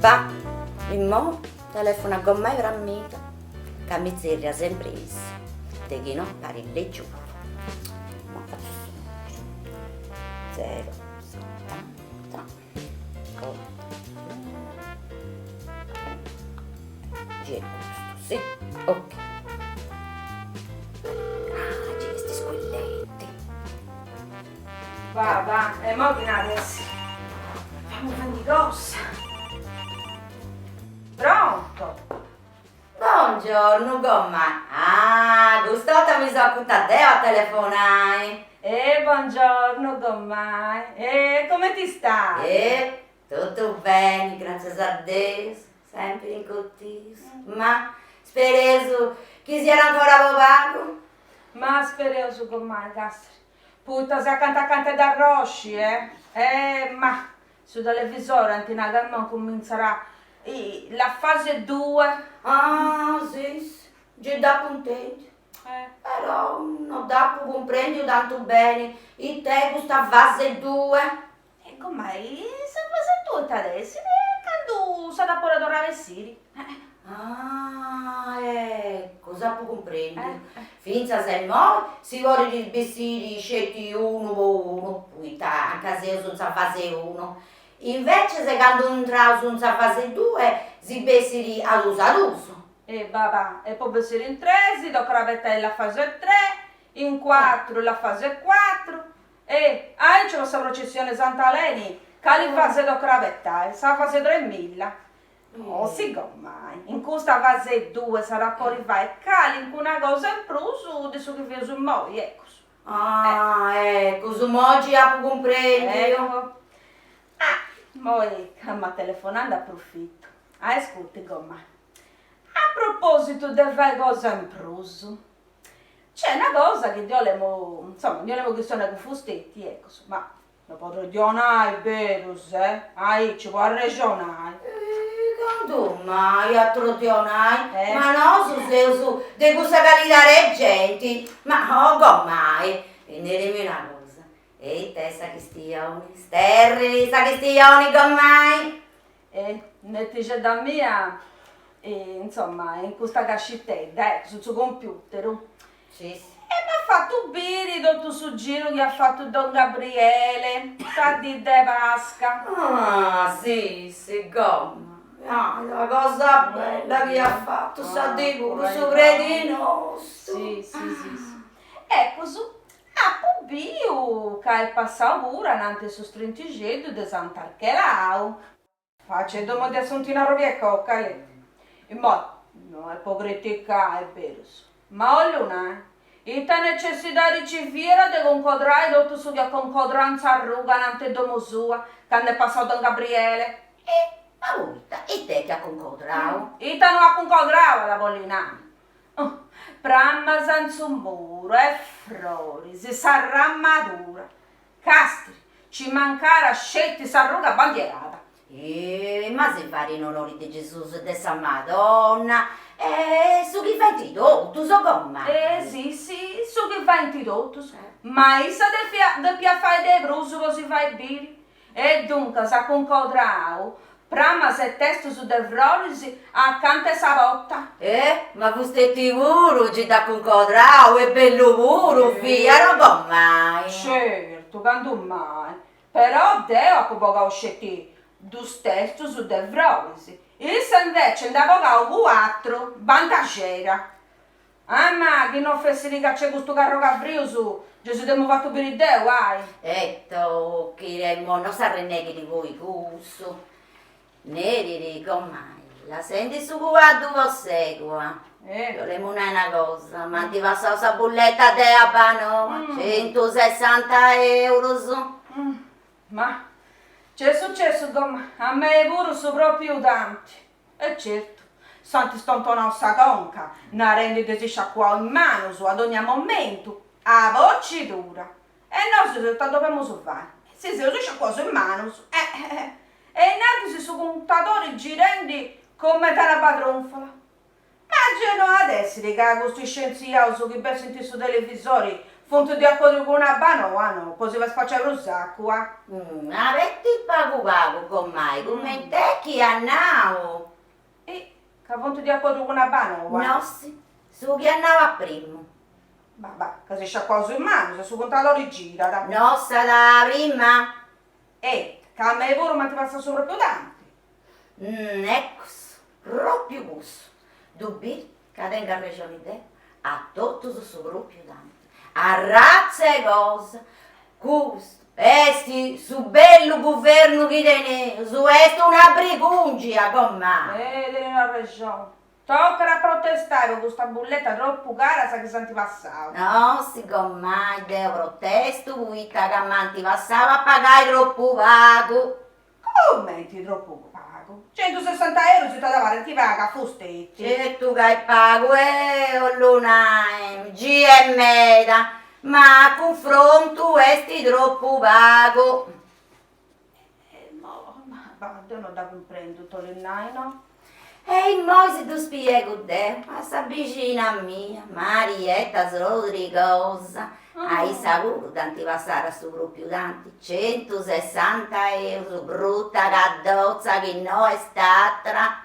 Va, immo, telefono con me per amica, che mi zerria sempre isso, di chi non pari le giù. 0, 70, 8, 10, sì, ok. Ah, c'è questi squilletti. Va, e mo che adesso? Fammi di cosa? Pronto? Buongiorno, gomma. Ah, gustata mi sono accuttata te a telefonare. Buongiorno, gommai. Come ti stai? Tutto bene, grazie a Dio, sempre in cottis. Ma spero che sia ancora vovato. Ma spero su gommai, Castri. Putta si accanto da Rosci, ma sul televisore antinagamente comincerà la fase 2. Ah, sì, già da contento. Però non da comprendere tanto bene il te questa fase 2. E com'è? Se fase tutta adesso, quando si da pure tornare Siri. Ah, cosa può comprendere? Finza se no si vuole di vestiti scelti uno per uno, poi anche se senza fase 1. Invece se quando entra senza fase 2 si vestiti ad uso. Babà, e poi essere in 3, si do cravetta la fase 3, in 4 la fase 4, e c'è questa processione Santa Leni, che li fase do cravetta, sa fase 3 milla. Oh, si gommai, in questa fase 2 sarà poi rifare cali in una cosa in più di su che vi su moi, ecco. Ecco, su oggi a comprendere. Ecco. Moi, ma telefonando approfitto. Ascolti, gommai. A proposito di fare cosa in proso, c'è una cosa che io le questione con fustetti, ecco, ma lo potrei dire, vero, ci può ragionare. Quando mai a trotionai? Ma no, su, di questa qualità gente, ma mai, dirmi una cosa, e te sacristioni, sterri, sacristioni con mai? Ne dice da mia, insomma, in questa cascittetta, sul suo computer. Sì. E mi ha fatto bere tutto sul giro che ha fatto Don Gabriele, sa di De Pasca. Ah, sì, gomma. La cosa bella che ha fatto, sa di pure su preti nostro. Sì. Ecco, a Pubio, che è passato pure anche su strintigedo di Sant'Archelau. Facendo di assuntina roba cocca lì. E mo, non è può criticare, è vero. Ma olluna, e te necessità di civile di concodrai tutto su che concodranza arruga nante domo sua, quando è passato Don Gabriele. Ma volta, e te che ha concodrato? E te non ha concodrato la Pollina. Pramma senza un muro e frori, si sarà madura. Castri, ci mancherà scetti s'arruga bandierata. Ma se fare in onore di Gesù e di San Madonna, su chi fai ti tu so gomma? Sì, su chi fai ti tutto. Ma issa de piaffare dei brusi così fai biri. E dunque sa concodrato, prima se testo su de frorisi accanto a sabotta. Ma vustetti pure, ci da concodrato, è bello pure, figlia, non gomma. Certo, quando mai. Però Deo ha poco scetti. Du stesso su de frorisi. Issa invece andava a 4, vantaggera. Ma che non fessi lì che c'è questo carro cabrio su, Gesù abbiamo fatto per il Deo, che non sa reneghi di voi, cusso. Ne dico mai, la senti su qua due segua. Volevo una cosa, ma ti va questa bolletta di abano, 160 euro su. Ma c'è successo a me pure su proprio tanti. E certo, santi stontonò sta conca, una rendita si sciacquò in mano su ad ogni momento, a voce dura. E noi se dobbiamo fare. Se si sciacquò in mano su. E innanzi su contatori girandi come te la padronfola. Immagino adesso che questi scienziati che per sentire su televisori Fonte di acqua con una banana, poi si va a spacciare un sacco, Avete pago con come te chi annavo? E che fonte di acqua con una banana? No, sì, su chi annava prima. Va, che si sciacqua su in mano, se su contatore gira, da. No, stata prima. Che a me pure ma ti passa sopra più tanti. Ecco, proprio questo. Dubbi che tengo a regione te, a tutto su proprio tanto. A razza e cose, questo, su bello governo che tiene, su est una brigungia con me. Tieni una ragione. Tocca a protestare con questa bulletta troppo cara, sa che si ti passava. No, siccome io protesto, vita che manti passava a pagare troppo pago. Come ti troppo pago? 160 euro si da fare, ti paga fustetti. E tu che pago, luna, GM, ma a confronto esti troppo pago. Ma io non da comprendo tutto l'ennaino. E mo se tu spiego te, ma sta vicina a mia, Marietta Rodrigosa, hai saputo tanti passare a sto proprio tanti, 160 euro, brutta caddozza che no è stata.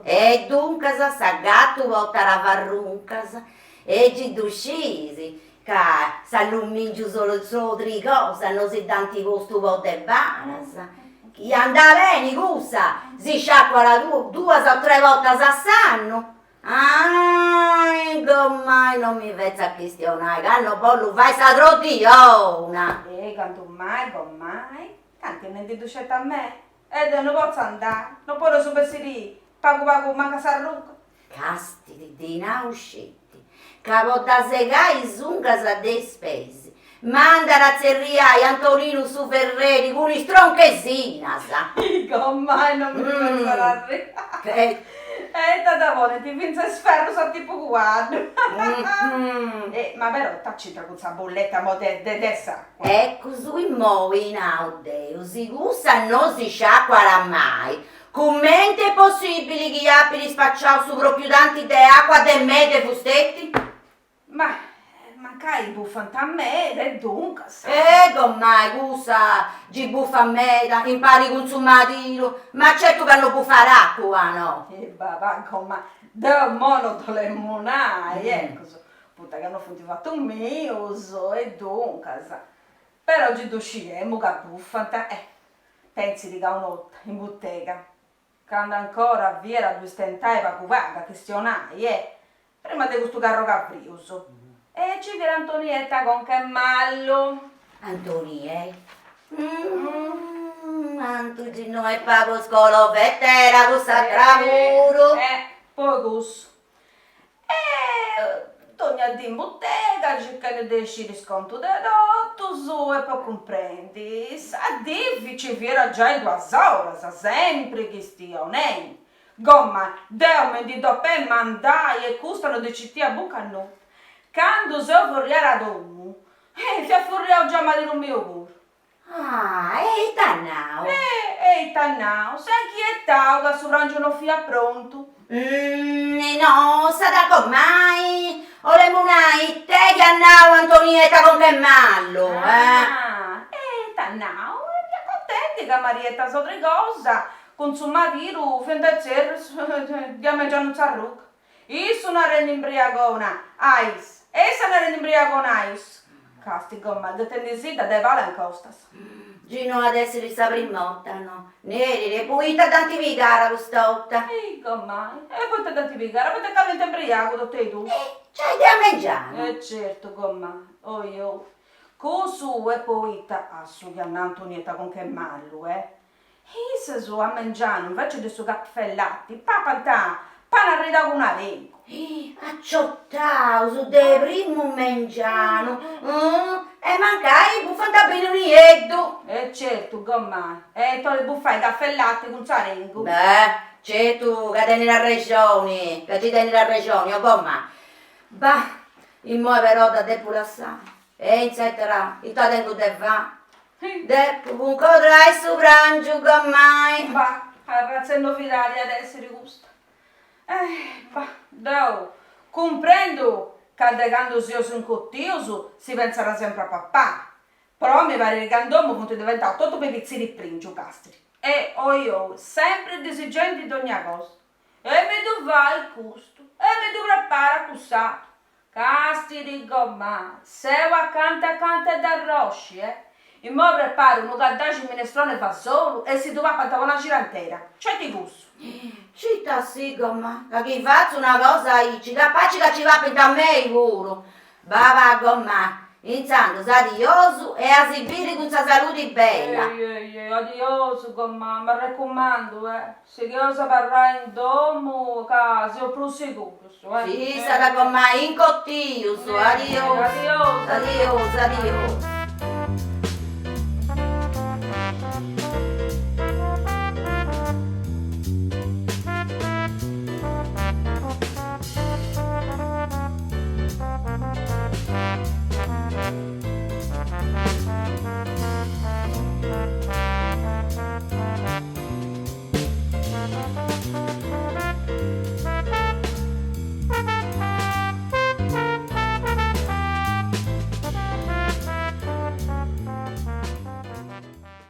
E dunque sta gatto volta la varruncas, e ci duscisi, che s'allummingiu solo tre cose, non si tanti costo volte banas. Chi anda bene, cosa? Si sciacqua la due o tre volte s'anno. Mai non mi vezza a questionare, che hanno poi lo fai sta trottiona. Canto mai, tanti non ti ducete a me. E non posso andare, non posso subire, pago, manca sarruca. Casti di nauscetti, che potta segare zungas dei spesi. Manda la zerriai Antonino su Ferreri con i stronchesina, sa. Mai non mi penso arrivare. Da buona, ti vince sferro, so tipo guardo. Ma però tacci tra questa bolletta mo de sacqua. Ecco, sui mo in audeo, si gusta non si sciacquarà mai. Commente è possibile che gli abbia spacciato su proprio tanti de acqua de me de fustetti? Ma che buffanta a me, e dunque, Mai, gusa, gi buffa a me, impari consumatino, ma certo che non buffare acqua, no? Babà, ma da mono le monai, ecco, puta che hanno fatto un mio, e dunque, però oggi usciremo che buffanta, pensi di che un'otta in bottega, quando ancora vi era due stentai per cuvare, questionai, prima di questo carro caprioso. E ci viene Antonietta con che mallo. Antonietta? Antugi noi pago scolo vettera questa travuro. Poi questo. Torna in bottega, cercare di uscire sconto da dotto, su e poi comprendi. Sa difficile, viera già in 2 ore, sa sempre che stia onendo. Gomma, Dio mi do per mandare e costano di città a buca no. Quando so forriare ad uomo, si è forriato già ma di un mio cuore. E tannao? Tannao, sai chi è tau che sovrangio non fia pronto? No, stata con mai? O le munai, te che annao Antonietta con che mallo, Tannao, mi accontenti che Marietta so tre cosa, consumativo, fendazzero, diamo già non s'arrucca. Io sono una renda imbriagona, ais. Essa non era imbriagona, ais. Castigo, ma che tendi zitta, dai vale in costas. Gino adesso li sapri motta, no? Neri, le puita tanti vigara quest'otta. Mai. E poi te tanti vigara, poi te cavente imbriago, da te tu. C'hai da mangiare. Certo, gomma. Oh io. Cosu e poi a su Antonietta con che mallo, Issa su a mangiare, invece di su cappellati, papantà, pane arrida con una vengo. Acciottao, su de primo mangiano. E mancai buffanta bene un ieddo. Certo, gomma. E tu le buffai caffè e latte con sarengo. C'è tu che tieni la regione, che ti tieni la regione, gomma. Bah, il mo però da te pulassare. E eccetera, il tuo tempo te va. Depo, un codrai sovrangio, gommai. Bah, arrazzendo fidare adesso di gusto. Bah, comprendo che quando si usa un cottioso si penserà sempre a papà. Però mi pare che quando punto diventare tutto per pizzini princi, castri. E io, sempre esigente di ogni cosa. E mi doveva il gusto, e mi dovrà fare accusato. Casti di gomma, se va canta da rosci, E mo preparo uno caddaggio minestrone fa solo e si doveva fare una gira intera. C'è di gusto. Città sì, gomma, che chi faccio una cosa ci capace che ci va per me pure. Va, gomma, iniziando adioso e a esibire con sa salute bella. Adioso gomma, mi raccomando, Se che osa parlare in domo, che si ho prosecco. Sì, sarà gomma in cottio, adioso. Adioso. Adioso, adioso.